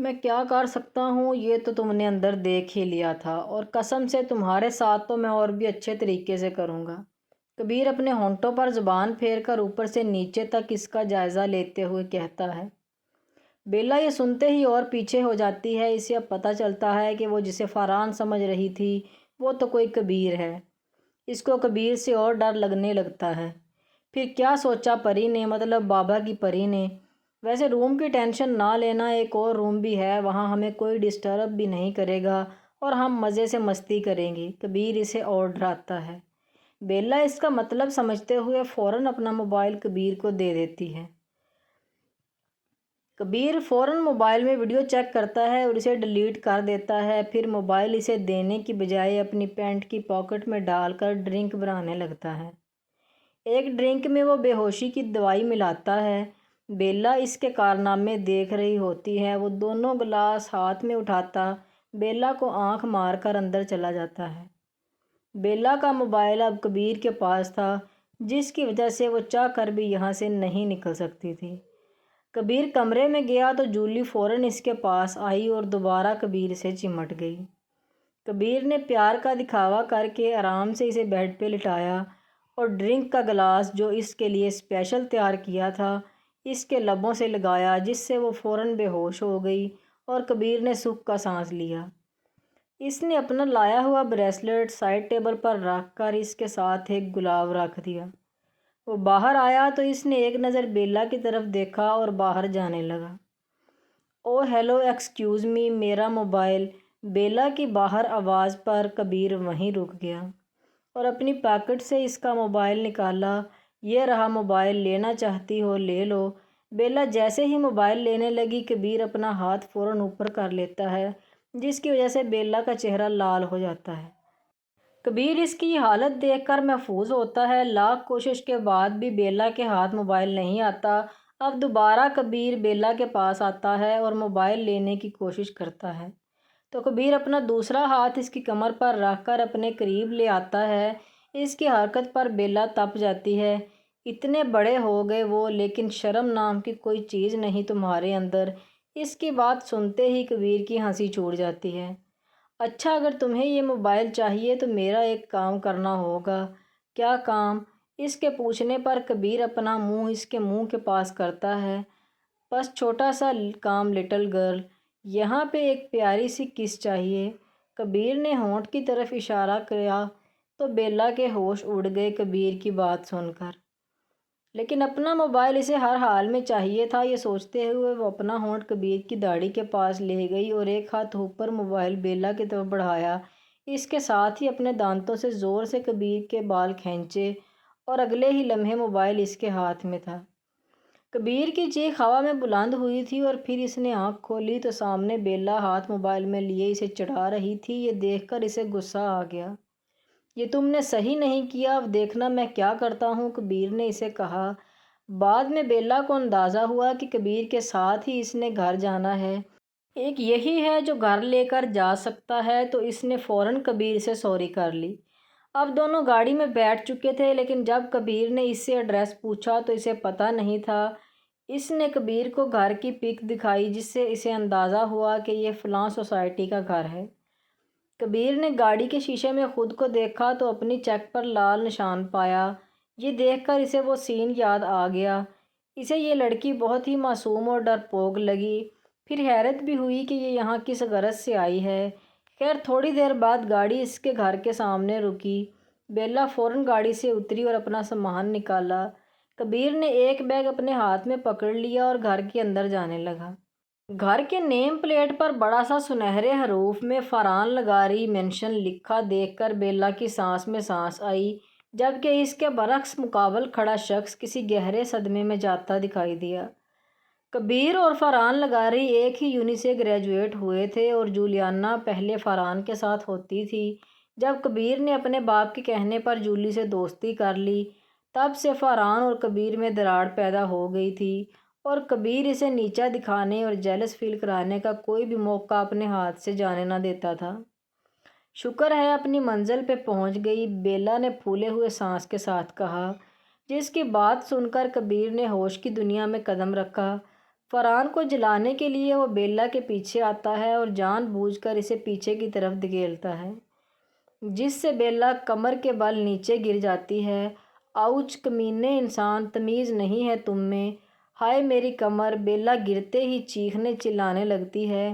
میں کیا کر سکتا ہوں یہ تو تم نے اندر دیکھ ہی لیا تھا، اور قسم سے تمہارے ساتھ تو میں اور بھی اچھے طریقے سے کروں گا۔ کبیر اپنے ہونٹوں پر زبان پھیر کر اوپر سے نیچے تک اس کا جائزہ لیتے ہوئے کہتا ہے۔ بیلا یہ سنتے ہی اور پیچھے ہو جاتی ہے۔ اسے اب پتہ چلتا ہے کہ وہ جسے فاران سمجھ رہی تھی وہ تو کوئی کبیر ہے۔ اس کو کبیر سے اور ڈر لگنے لگتا ہے۔ پھر کیا سوچا پری نے، مطلب بابا کی پری نے؟ ویسے روم کی ٹینشن نہ لینا، ایک اور روم بھی ہے، وہاں ہمیں کوئی ڈسٹرب بھی نہیں کرے گا اور ہم مزے سے مستی کریں گے، کبیر اسے اور ڈراتا ہے۔ بیلا اس کا مطلب سمجھتے ہوئے فوراً اپنا موبائل کبیر کو دے دیتی ہے۔ کبیر فوراً موبائل میں ویڈیو چیک کرتا ہے اور اسے ڈیلیٹ کر دیتا ہے، پھر موبائل اسے دینے کی بجائے اپنی پینٹ کی پاکٹ میں ڈال کر ڈرنک بنانے لگتا ہے۔ ایک ڈرنک میں وہ بے ہوشی کی دوائی ملاتا ہے۔ بیلا اس کے کارنامے دیکھ رہی ہوتی ہے۔ وہ دونوں گلاس ہاتھ میں اٹھاتا بیلا کو آنکھ مار کر اندر چلا جاتا ہے۔ بیلا کا موبائل اب کبیر کے پاس تھا، جس کی وجہ سے وہ چاہ کر بھی یہاں سے نہیں نکل سکتی تھی۔ کبیر کمرے میں گیا تو جولی فوراً اس کے پاس آئی اور دوبارہ کبیر سے چمٹ گئی۔ کبیر نے پیار کا دکھاوا کر کے آرام سے اسے بیڈ پہ لٹایا اور ڈرنک کا گلاس جو اس کے لیے اسپیشل تیار کیا تھا اس کے لبوں سے لگایا، جس سے وہ فوراً بے ہوش ہو گئی اور کبیر نے سکھ کا سانس لیا۔ اس نے اپنا لایا ہوا بریسلٹ سائڈ ٹیبل پر رکھ کر اس کے ساتھ ایک گلاب رکھ دیا۔ وہ باہر آیا تو اس نے ایک نظر بیلا کی طرف دیکھا اور باہر جانے لگا۔ او ہیلو ایکسکیوز می، میرا موبائل۔ بیلا کی باہر آواز پر کبیر وہیں رک گیا اور اپنی پاکٹ سے اس کا موبائل نکالا۔ یہ رہا موبائل، لینا چاہتی ہو لے لو۔ بیلا جیسے ہی موبائل لینے لگی کبیر اپنا ہاتھ فوراً اوپر کر لیتا ہے، جس کی وجہ سے بیلا کا چہرہ لال ہو جاتا ہے۔ کبیر اس کی حالت دیکھ کر محفوظ ہوتا ہے۔ لاکھ کوشش کے بعد بھی بیلا کے ہاتھ موبائل نہیں آتا۔ اب دوبارہ کبیر بیلا کے پاس آتا ہے اور موبائل لینے کی کوشش کرتا ہے تو کبیر اپنا دوسرا ہاتھ اس کی کمر پر رکھ کر اپنے قریب لے آتا ہے۔ اس کی حرکت پر بیلا تپ جاتی ہے۔ اتنے بڑے ہو گئے وہ، لیکن شرم نام کی کوئی چیز نہیں تمہارے اندر۔ اس کی بات سنتے ہی کبیر کی ہنسی چھوٹ جاتی ہے۔ اچھا، اگر تمہیں یہ موبائل چاہیے تو میرا ایک کام کرنا ہوگا۔ کیا کام؟ اس کے پوچھنے پر کبیر اپنا منہ اس کے منہ کے پاس کرتا ہے۔ بس چھوٹا سا کام لٹل گرل، یہاں پہ ایک پیاری سی کس چاہیے۔ کبیر نے ہونٹ کی طرف اشارہ کیا تو بیلا کے ہوش اڑ گئے کبیر کی بات سن کر۔ لیکن اپنا موبائل اسے ہر حال میں چاہیے تھا، یہ سوچتے ہوئے وہ اپنا ہونٹ کبیر کی داڑھی کے پاس لے گئی اور ایک ہاتھ اوپر موبائل بیلا کی طرف بڑھایا۔ اس کے ساتھ ہی اپنے دانتوں سے زور سے کبیر کے بال کھینچے اور اگلے ہی لمحے موبائل اس کے ہاتھ میں تھا۔ کبیر کی چیخ ہوا میں بلند ہوئی تھی اور پھر اس نے آنکھ کھولی تو سامنے بیلا ہاتھ موبائل میں لیے اسے چڑھا رہی تھی۔ یہ دیکھ کر اسے غصہ آ گیا۔ یہ تم نے صحیح نہیں کیا، اب دیکھنا میں کیا کرتا ہوں، کبیر نے اسے کہا۔ بعد میں بیلا کو اندازہ ہوا کہ کبیر کے ساتھ ہی اس نے گھر جانا ہے، ایک یہی ہے جو گھر لے کر جا سکتا ہے، تو اس نے فوراً کبیر سے سوری کر لی۔ اب دونوں گاڑی میں بیٹھ چکے تھے، لیکن جب کبیر نے اس سے ایڈریس پوچھا تو اسے پتہ نہیں تھا۔ اس نے کبیر کو گھر کی پک دکھائی، جس سے اسے اندازہ ہوا کہ یہ فلاں سوسائٹی کا گھر ہے۔ کبیر نے گاڑی کے شیشے میں خود کو دیکھا تو اپنی چیک پر لال نشان پایا۔ یہ دیکھ کر اسے وہ سین یاد آ گیا۔ اسے یہ لڑکی بہت ہی معصوم اور ڈرپوک لگی۔ پھر حیرت بھی ہوئی کہ یہ یہاں کس غرض سے آئی ہے۔ خیر تھوڑی دیر بعد گاڑی اس کے گھر کے سامنے رکی۔ بیلا فوراً گاڑی سے اتری اور اپنا سامان نکالا۔ کبیر نے ایک بیگ اپنے ہاتھ میں پکڑ لیا اور گھر کے اندر جانے لگا۔ گھر کے نیم پلیٹ پر بڑا سا سنہرے حروف میں فاران لغاری مینشن لکھا دیکھ کر بیلا کی سانس میں سانس آئی، جبکہ اس کے برعکس مقابل کھڑا شخص کسی گہرے صدمے میں جاتا دکھائی دیا۔ کبیر اور فاران لغاری ایک ہی یونی سے گریجویٹ ہوئے تھے اور جولیانا پہلے فاران کے ساتھ ہوتی تھی۔ جب کبیر نے اپنے باپ کے کہنے پر جولی سے دوستی کر لی، تب سے فاران اور کبیر میں دراڑ پیدا ہو گئی تھی اور کبیر اسے نیچا دکھانے اور جیلس فیل کرانے کا کوئی بھی موقع اپنے ہاتھ سے جانے نہ دیتا تھا۔ شکر ہے اپنی منزل پہ پہنچ گئی، بیلا نے پھولے ہوئے سانس کے ساتھ کہا، جس کی بات سن کر کبیر نے ہوش کی دنیا میں قدم رکھا۔ فرحان کو جلانے کے لیے وہ بیلا کے پیچھے آتا ہے اور جان بوجھ کر اسے پیچھے کی طرف دھکیلتا ہے، جس سے بیلا کمر کے بل نیچے گر جاتی ہے۔ آؤچ کمینے انسان، تمیز نہیں ہے تم میں، ہائے میری کمر! بیلا گرتے ہی چیخنے چلانے لگتی ہے۔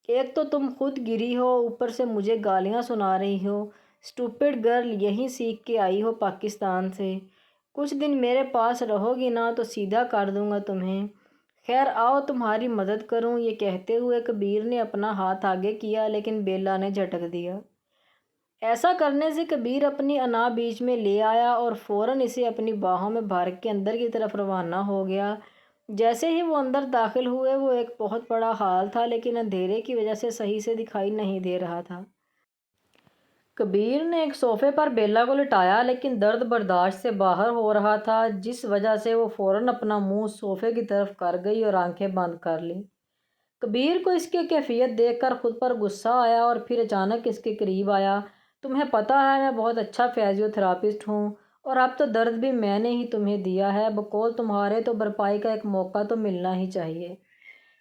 ایک تو تم خود گری ہو، اوپر سے مجھے گالیاں سنا رہی ہو، اسٹوپڈ گرل! یہیں سیکھ کے آئی ہو پاکستان سے؟ کچھ دن میرے پاس رہو گی نا تو سیدھا کر دوں گا تمہیں۔ خیر آؤ تمہاری مدد کروں۔ یہ کہتے ہوئے کبیر نے اپنا ہاتھ آگے کیا لیکن بیلا نے جھٹک دیا۔ ایسا کرنے سے کبیر اپنی انا بیچ میں لے آیا اور فوراً اسے اپنی باہوں میں بھر کے اندر کی طرف روانہ ہو گیا۔ جیسے ہی وہ اندر داخل ہوئے، وہ ایک بہت بڑا ہال تھا لیکن اندھیرے کی وجہ سے صحیح سے دکھائی نہیں دے رہا تھا۔ کبیر نے ایک صوفے پر بیلا کو لٹایا لیکن درد برداشت سے باہر ہو رہا تھا، جس وجہ سے وہ فوراً اپنا منہ صوفے کی طرف کر گئی اور آنکھیں بند کر لیں۔ کبیر کو اس کی کیفیت دیکھ کر خود پر غصہ آیا اور پھر اچانک اس کے قریب آیا۔ تمہیں پتہ ہے میں بہت اچھا فزیو تھراپسٹ ہوں اور اب تو درد بھی میں نے ہی تمہیں دیا ہے، بقول تمہارے تو بھرپائی کا ایک موقع تو ملنا ہی چاہیے۔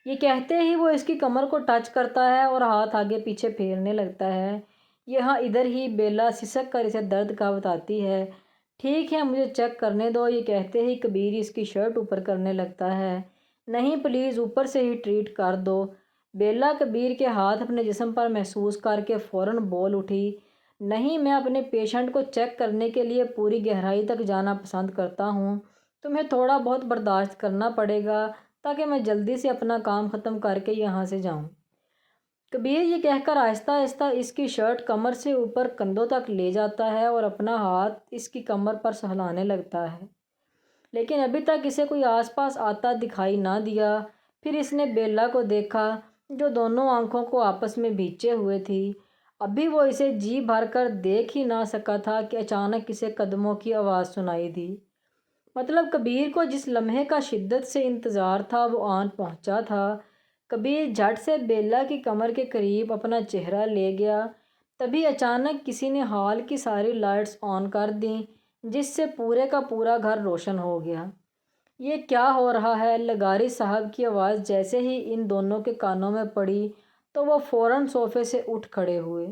یہ کہتے ہی وہ اس کی کمر کو ٹچ کرتا ہے اور ہاتھ آگے پیچھے پھیرنے لگتا ہے۔ یہاں ادھر ہی، بیلا سسک کر اسے درد کا بتاتی ہے۔ ٹھیک ہے مجھے چیک کرنے دو۔ یہ کہتے ہی کبیر اس کی شرٹ اوپر کرنے لگتا ہے۔ نہیں پلیز، اوپر سے ہی ٹریٹ کر دو۔ بیلا کبیر کے ہاتھ اپنے جسم پر محسوس کر کے فوراً بول اٹھی، نہیں میں اپنے پیشنٹ کو چیک کرنے کے لیے پوری گہرائی تک جانا پسند کرتا ہوں، تمہیں تھوڑا بہت برداشت کرنا پڑے گا تاکہ میں جلدی سے اپنا کام ختم کر کے یہاں سے جاؤں۔ کبیر یہ کہہ کر آہستہ آہستہ اس کی شرٹ کمر سے اوپر کندھوں تک لے جاتا ہے اور اپنا ہاتھ اس کی کمر پر سہلانے لگتا ہے، لیکن ابھی تک اسے کوئی آس پاس آتا دکھائی نہ دیا۔ پھر اس نے بیلا کو دیکھا جو دونوں آنکھوں کو آپس میں بھینچے ہوئے تھی۔ ابھی وہ اسے جی بھر کر دیکھ ہی نہ سکا تھا کہ اچانک اسے قدموں کی آواز سنائی دی۔ مطلب کبیر کو جس لمحے کا شدت سے انتظار تھا وہ آن پہنچا تھا۔ کبیر جھٹ سے بیلا کی کمر کے قریب اپنا چہرہ لے گیا۔ تبھی اچانک کسی نے ہال کی ساری لائٹس آن کر دیں، جس سے پورے کا پورا گھر روشن ہو گیا۔ یہ کیا ہو رہا ہے؟ لغاری صاحب کی آواز جیسے ہی ان دونوں کے کانوں میں پڑی تو وہ فوراً صوفے سے اٹھ کھڑے ہوئے۔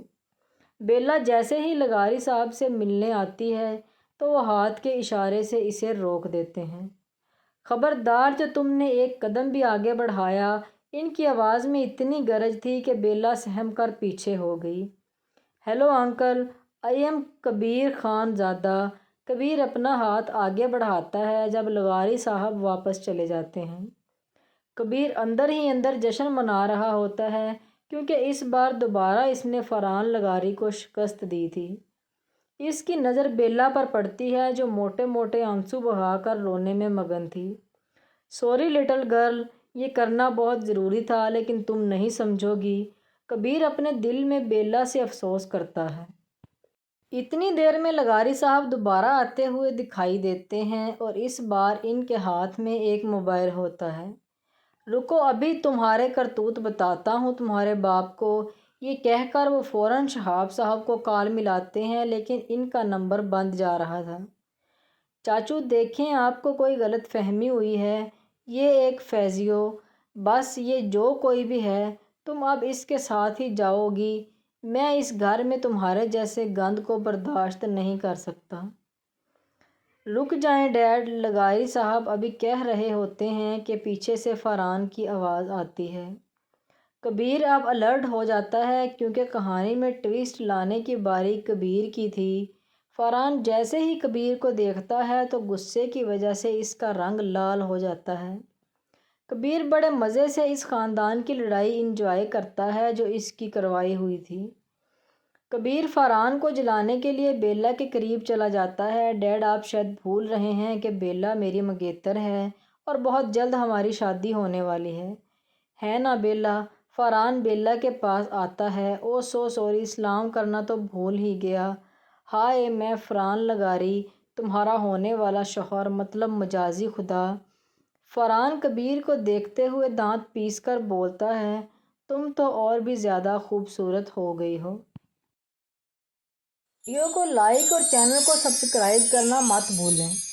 بیلا جیسے ہی لغاری صاحب سے ملنے آتی ہے تو وہ ہاتھ کے اشارے سے اسے روک دیتے ہیں۔ خبردار، جو تم نے ایک قدم بھی آگے بڑھایا! ان کی آواز میں اتنی گرج تھی کہ بیلا سہم کر پیچھے ہو گئی۔ ہیلو انکل، آئی ایم کبیر خان زادہ۔ کبیر اپنا ہاتھ آگے بڑھاتا ہے جب لغاری صاحب واپس چلے جاتے ہیں۔ کبیر اندر ہی اندر جشن منا رہا ہوتا ہے کیونکہ اس بار دوبارہ اس نے فرحان لغاری کو شکست دی تھی۔ اس کی نظر بیلا پر پڑتی ہے جو موٹے موٹے آنسو بہا کر رونے میں مگن تھی۔ سوری لٹل گرل، یہ کرنا بہت ضروری تھا لیکن تم نہیں سمجھو گی۔ کبیر اپنے دل میں بیلا سے افسوس کرتا ہے۔ اتنی دیر میں لغاری صاحب دوبارہ آتے ہوئے دکھائی دیتے ہیں اور اس بار ان کے ہاتھ میں ایک موبائل ہوتا ہے۔ رکو ابھی تمہارے کرتوت بتاتا ہوں تمہارے باپ کو۔ یہ کہہ کر وہ فوراً شہاب صاحب کو کال ملاتے ہیں لیکن ان کا نمبر بند جا رہا تھا۔ چاچو دیکھیں آپ کو کوئی غلط فہمی ہوئی ہے، یہ ایک فزیو، بس یہ جو کوئی بھی ہے، تم اب اس کے ساتھ ہی جاؤ گی۔ میں اس گھر میں تمہارے جیسے گند کو برداشت نہیں کر سکتا۔ رک جائیں ڈیڈ، لغاری صاحب ابھی کہہ رہے ہوتے ہیں کہ پیچھے سے فرحان کی آواز آتی ہے۔ کبیر اب الرٹ ہو جاتا ہے کیونکہ کہانی میں ٹویسٹ لانے کی باری کبیر کی تھی۔ فرحان جیسے ہی کبیر کو دیکھتا ہے تو غصے کی وجہ سے اس کا رنگ لال ہو جاتا ہے۔ کبیر بڑے مزے سے اس خاندان کی لڑائی انجوائے کرتا ہے جو اس کی کروائی ہوئی تھی۔ کبیر فرحان کو جلانے کے لیے بیلا کے قریب چلا جاتا ہے۔ ڈیڈ آپ شاید بھول رہے ہیں کہ بیلا میری منگیتر ہے اور بہت جلد ہماری شادی ہونے والی ہے نا بیلا؟ فرحان بیلا کے پاس آتا ہے۔ او سو سوری، سلام کرنا تو بھول ہی گیا۔ ہائے میں فرحان لغاری، تمہارا ہونے والا شوہر، مطلب مجازی خدا۔ فرحان کبیر کو دیکھتے ہوئے دانت پیس کر بولتا ہے، تم تو اور بھی زیادہ خوبصورت ہو گئی ہو۔ ویڈیو کو لائک اور چینل کو سبسکرائب کرنا مت بھولیں۔